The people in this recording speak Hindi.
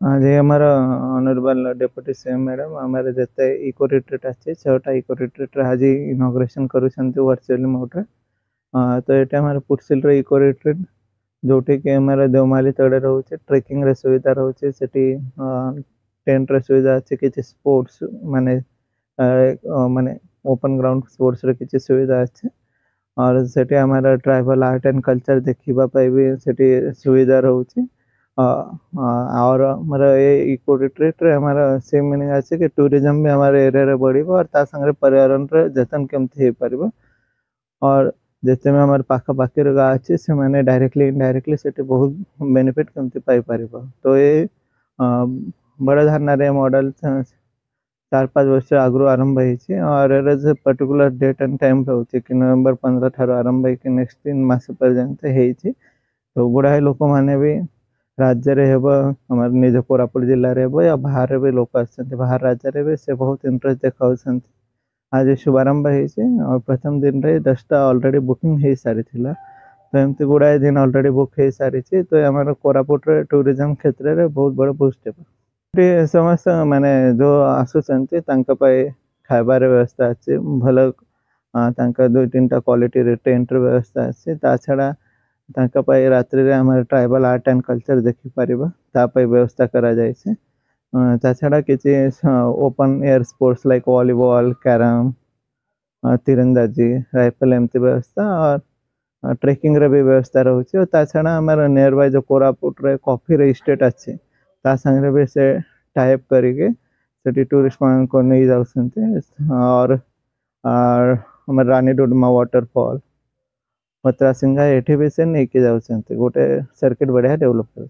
आज हमारा ऑनरेबल डेप्यूटी सीएम मैडम हमारे जिते इको रिट्रीट अच्छे 6टा इको रिट्रीट आज इनॉग्रेशन करुँच वर्चुअली मोड रे। तो ये हमारे पुटसिल इको रिट्रीट जोटि कि हमारे देवमाली तड़े रोचे ट्रेकिंग रे सुविधा रोचे सेठी टेंट रे सुविधा अच्छे किसी स्पोर्ट्स माने माने ओपन ग्राउंड स्पोर्ट्स रे किसी सुविधा अच्छे और सेठी हमारा ट्राइबल आर्ट एंड कल्चर देखिबा पाई भी सेठी सुविधा रोचे। और हमारा ये इको रिट्रीट रे हमारा सेम मीनिंग अच्छे कि टूरिज्म भी हमारे एरिया रे बढ़िबो और ता संगे पर्यावरण रे जतन केमती हे परिबो और जिते में हमारे पाखा पाखी रे गाँ अच्छे से माने डायरेक्टली इनडायरेक्टली सेठी बहुत बेनिफिट केमती पाई परिबो। तो ये बड़ा धारणा रे मॉडल 4-5 वर्ष आगु आरंभ होइछि और as particular date and time रहउछि कि नवंबर 15 ठारो आरंभ होइकि नेक्स्ट 3 मास पर्यंत हेइछि। तो गुड़ाए लोक माने भी राज्य रे हेबो हमर निज कोरापुट जिल्ला रे हेबो या बाहर भी लोक आछन्ते बाहर राज्य रे भी से बहुत इंटरेस्ट देखाउछन्ते। आज शुभारंभ होइछि और प्रथम दिन रे 10टा ऑलरेडी बुकिंग हे सारी थिला। तो एमती गुड़ाए दिन ऑलरेडी बुक हे सारी छी। तो हमर कोरापुट रे टूरिज्म क्षेत्र रे बहुत बड़ बूस्ट हेबो। ये समस्त माने जो आसुचन्ते तांका पाए खाइबार व्यवस्था अच्छे भल तांका 2-3टा क्वालिटी रे टेंट रे व्यवस्था अच्छे ता छड़ा तांका पाए रात्रि रे हमर ट्राइबल आर्ट एंड कल्चर देखि परिबा ता पाए व्यवस्था करा जाय छै। ता छड़ा किछि open air sports like volleyball carrom तीरंदाजी राइफल एमती व्यवस्था और ट्रेकिंग रे भी व्यवस्था रहउछि और ता छड़ा हमर नियर बाय जो कोरापुट रे कॉफी रे स्टेट अच्छे ता संगे भी से टाइप करके सेठी टूरिस्ट मान को नहीं जाउछन्ते और हमर रानी डुडमा वाटरफॉल पत्रासिंगा एठी भी से नहीं के जाउछन्ते गोटे सर्किट बढ़िया डेवलप कर।